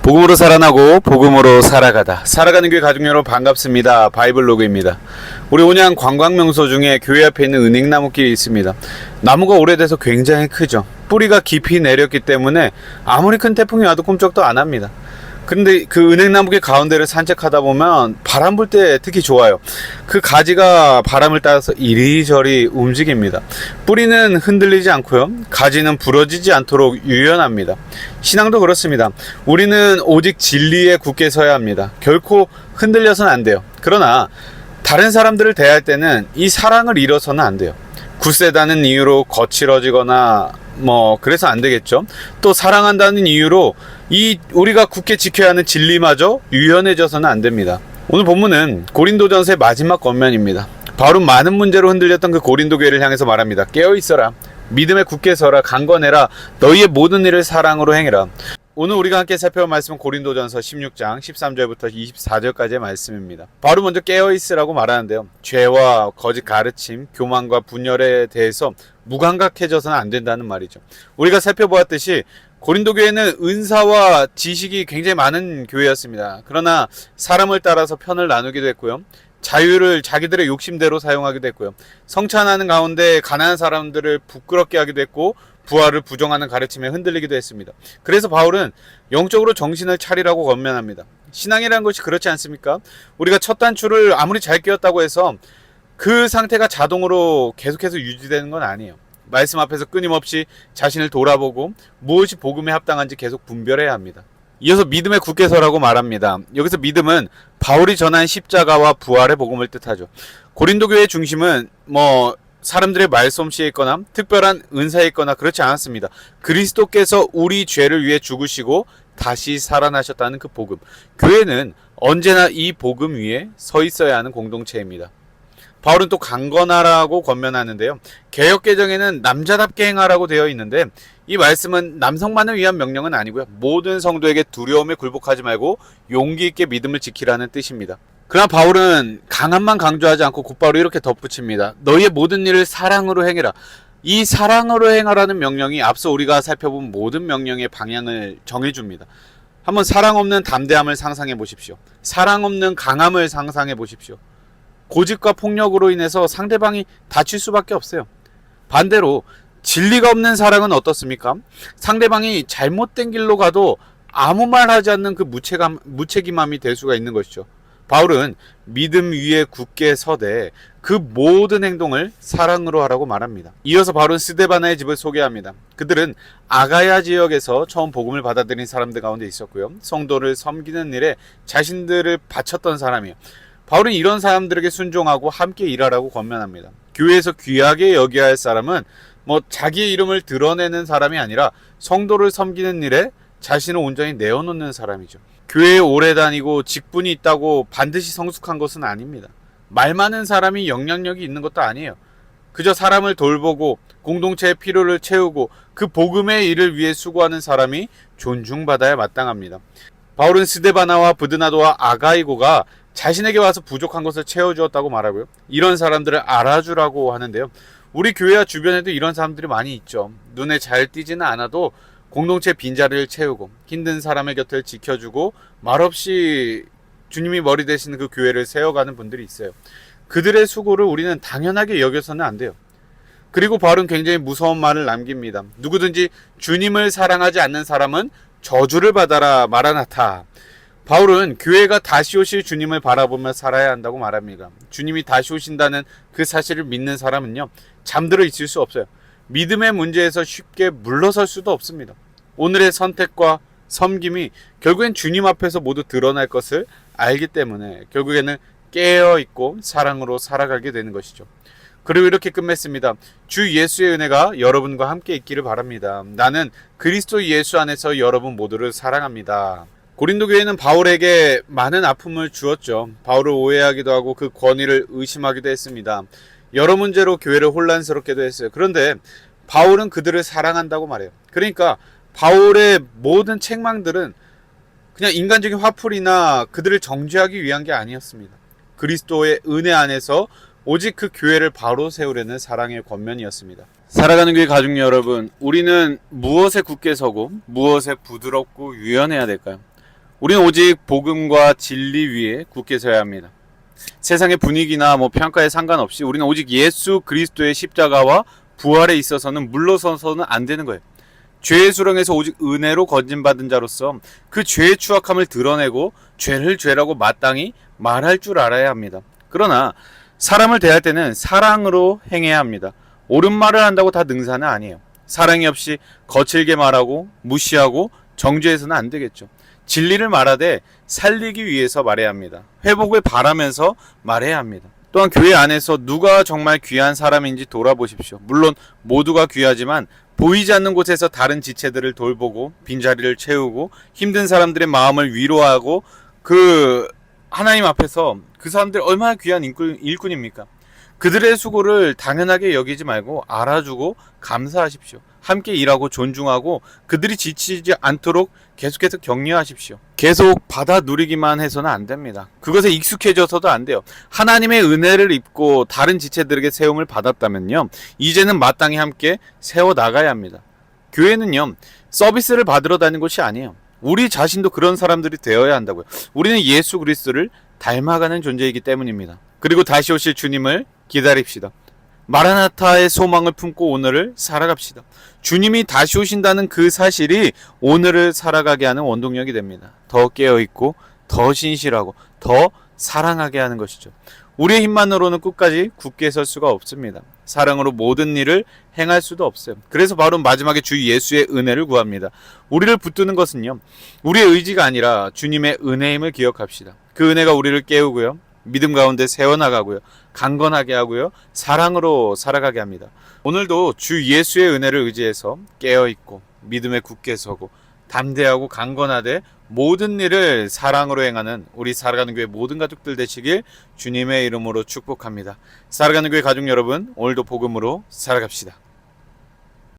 복음으로 살아나고 복음으로 살아가다. 살아가는 교회 가족 여러분 반갑습니다. 바이블로그입니다. 우리 온양 관광명소 중에 교회 앞에 있는 은행나무길이 있습니다. 나무가 오래돼서 굉장히 크죠. 뿌리가 깊이 내렸기 때문에 아무리 큰 태풍이 와도 꼼짝도 안 합니다. 근데 그 은행나무길 가운데를 산책하다 보면 바람 불 때 특히 좋아요. 그 가지가 바람을 따라서 이리저리 움직입니다. 뿌리는 흔들리지 않고요. 가지는 부러지지 않도록 유연합니다. 신앙도 그렇습니다. 우리는 오직 진리에 굳게 서야 합니다. 결코 흔들려서는 안 돼요. 그러나 다른 사람들을 대할 때는 이 사랑을 잃어서는 안 돼요. 굳세다는 이유로 거칠어지거나 그래서 안 되겠죠. 또 사랑한다는 이유로 우리가 굳게 지켜야 하는 진리마저 유연해져서는 안 됩니다. 오늘 본문은 고린도전서의 마지막 권면입니다. 바울은 많은 문제로 흔들렸던 그 고린도 교회를 향해서 말합니다. 깨어있어라. 믿음에 굳게 서라. 강건해라. 너희의 모든 일을 사랑으로 행해라. 오늘 우리가 함께 살펴볼 말씀은 고린도전서 16장 13절부터 24절까지의 말씀입니다. 바로 먼저 깨어있으라고 말하는데요. 죄와 거짓 가르침, 교만과 분열에 대해서 무감각해져서는 안 된다는 말이죠. 우리가 살펴보았듯이 고린도 교회는 은사와 지식이 굉장히 많은 교회였습니다. 그러나 사람을 따라서 편을 나누기도 했고요. 자유를 자기들의 욕심대로 사용하기도 했고요. 성찬하는 가운데 가난한 사람들을 부끄럽게 하기도 했고 부활을 부정하는 가르침에 흔들리기도 했습니다. 그래서 바울은 영적으로 정신을 차리라고 권면합니다. 신앙이라는 것이 그렇지 않습니까? 우리가 첫 단추를 아무리 잘 끼웠다고 해서 그 상태가 자동으로 계속해서 유지되는 건 아니에요. 말씀 앞에서 끊임없이 자신을 돌아보고 무엇이 복음에 합당한지 계속 분별해야 합니다. 이어서 믿음에 굳게 서라고 말합니다. 여기서 믿음은 바울이 전한 십자가와 부활의 복음을 뜻하죠. 고린도 교회의 중심은 사람들의 말솜씨에 있거나 특별한 은사에 있거나 그렇지 않았습니다. 그리스도께서 우리 죄를 위해 죽으시고 다시 살아나셨다는 그 복음. 교회는 언제나 이 복음 위에 서 있어야 하는 공동체입니다. 바울은 또 강건하라고 권면하는데요. 개역개정에는 남자답게 행하라고 되어 있는데 이 말씀은 남성만을 위한 명령은 아니고요. 모든 성도에게 두려움에 굴복하지 말고 용기 있게 믿음을 지키라는 뜻입니다. 그러나 바울은 강함만 강조하지 않고 곧바로 이렇게 덧붙입니다. 너희의 모든 일을 사랑으로 행해라. 이 사랑으로 행하라는 명령이 앞서 우리가 살펴본 모든 명령의 방향을 정해줍니다. 한번 사랑 없는 담대함을 상상해 보십시오. 사랑 없는 강함을 상상해 보십시오. 고집과 폭력으로 인해서 상대방이 다칠 수밖에 없어요. 반대로 진리가 없는 사랑은 어떻습니까? 상대방이 잘못된 길로 가도 아무 말 하지 않는 그 무책임함이 될 수가 있는 것이죠. 바울은 믿음 위에 굳게 서되 그 모든 행동을 사랑으로 하라고 말합니다. 이어서 바울은 스데바나의 집을 소개합니다. 그들은 아가야 지역에서 처음 복음을 받아들인 사람들 가운데 있었고요. 성도를 섬기는 일에 자신들을 바쳤던 사람이에요. 바울은 이런 사람들에게 순종하고 함께 일하라고 권면합니다. 교회에서 귀하게 여겨야 할 사람은 자기의 이름을 드러내는 사람이 아니라 성도를 섬기는 일에 자신을 온전히 내어놓는 사람이죠. 교회에 오래 다니고 직분이 있다고 반드시 성숙한 것은 아닙니다. 말 많은 사람이 영향력이 있는 것도 아니에요. 그저 사람을 돌보고 공동체의 필요를 채우고 그 복음의 일을 위해 수고하는 사람이 존중받아야 마땅합니다. 바울은 스데바나와 브드나도와 아가이고가 자신에게 와서 부족한 것을 채워주었다고 말하고요. 이런 사람들을 알아주라고 하는데요. 우리 교회와 주변에도 이런 사람들이 많이 있죠. 눈에 잘 띄지는 않아도 공동체 빈자리를 채우고 힘든 사람의 곁을 지켜주고 말없이 주님이 머리 되시는 그 교회를 세워가는 분들이 있어요. 그들의 수고를 우리는 당연하게 여겨서는 안 돼요. 그리고 바울은 굉장히 무서운 말을 남깁니다. 누구든지 주님을 사랑하지 않는 사람은 저주를 받아라. 마라나타. 바울은 교회가 다시 오실 주님을 바라보며 살아야 한다고 말합니다. 주님이 다시 오신다는 그 사실을 믿는 사람은요, 잠들어 있을 수 없어요. 믿음의 문제에서 쉽게 물러설 수도 없습니다. 오늘의 선택과 섬김이 결국엔 주님 앞에서 모두 드러날 것을 알기 때문에 결국에는 깨어있고 사랑으로 살아가게 되는 것이죠. 그리고 이렇게 끝맺습니다. 주 예수의 은혜가 여러분과 함께 있기를 바랍니다. 나는 그리스도 예수 안에서 여러분 모두를 사랑합니다. 고린도 교회는 바울에게 많은 아픔을 주었죠. 바울을 오해하기도 하고 그 권위를 의심하기도 했습니다. 여러 문제로 교회를 혼란스럽게도 했어요. 그런데 바울은 그들을 사랑한다고 말해요. 그러니까 바울의 모든 책망들은 그냥 인간적인 화풀이나 그들을 정죄하기 위한 게 아니었습니다. 그리스도의 은혜 안에서 오직 그 교회를 바로 세우려는 사랑의 권면이었습니다. 살아가는 교회 가족 여러분, 우리는 무엇에 굳게 서고 무엇에 부드럽고 유연해야 될까요? 우리는 오직 복음과 진리 위에 굳게 서야 합니다. 세상의 분위기나 평가에 상관없이 우리는 오직 예수 그리스도의 십자가와 부활에 있어서는 물러서서는 안 되는 거예요. 죄의 수렁에서 오직 은혜로 건진받은 자로서 그 죄의 추악함을 드러내고 죄를 죄라고 마땅히 말할 줄 알아야 합니다. 그러나 사람을 대할 때는 사랑으로 행해야 합니다. 옳은 말을 한다고 다 능사는 아니에요. 사랑이 없이 거칠게 말하고 무시하고 정죄해서는 안 되겠죠. 진리를 말하되 살리기 위해서 말해야 합니다. 회복을 바라면서 말해야 합니다. 또한 교회 안에서 누가 정말 귀한 사람인지 돌아보십시오. 물론 모두가 귀하지만 보이지 않는 곳에서 다른 지체들을 돌보고 빈자리를 채우고 힘든 사람들의 마음을 위로하고 그 하나님 앞에서 그 사람들 얼마나 귀한 일꾼입니까? 그들의 수고를 당연하게 여기지 말고 알아주고 감사하십시오. 함께 일하고 존중하고 그들이 지치지 않도록 계속해서 격려하십시오. 계속 받아 누리기만 해서는 안 됩니다. 그것에 익숙해져서도 안 돼요. 하나님의 은혜를 입고 다른 지체들에게 세움을 받았다면요, 이제는 마땅히 함께 세워나가야 합니다. 교회는요, 서비스를 받으러 다니는 곳이 아니에요. 우리 자신도 그런 사람들이 되어야 한다고요. 우리는 예수 그리스도를 닮아가는 존재이기 때문입니다. 그리고 다시 오실 주님을 기다립시다. 마라나타의 소망을 품고 오늘을 살아갑시다. 주님이 다시 오신다는 그 사실이 오늘을 살아가게 하는 원동력이 됩니다. 더 깨어있고 더 신실하고 더 사랑하게 하는 것이죠. 우리의 힘만으로는 끝까지 굳게 설 수가 없습니다. 사랑으로 모든 일을 행할 수도 없어요. 그래서 바로 마지막에 주 예수의 은혜를 구합니다. 우리를 붙드는 것은요, 우리의 의지가 아니라 주님의 은혜임을 기억합시다. 그 은혜가 우리를 깨우고요, 믿음 가운데 세워나가고요, 강건하게 하고요, 사랑으로 살아가게 합니다. 오늘도 주 예수의 은혜를 의지해서 깨어있고 믿음에 굳게 서고 담대하고 강건하되 모든 일을 사랑으로 행하는 우리 살아가는 교회 모든 가족들 되시길 주님의 이름으로 축복합니다. 살아가는 교회 가족 여러분, 오늘도 복음으로 살아갑시다.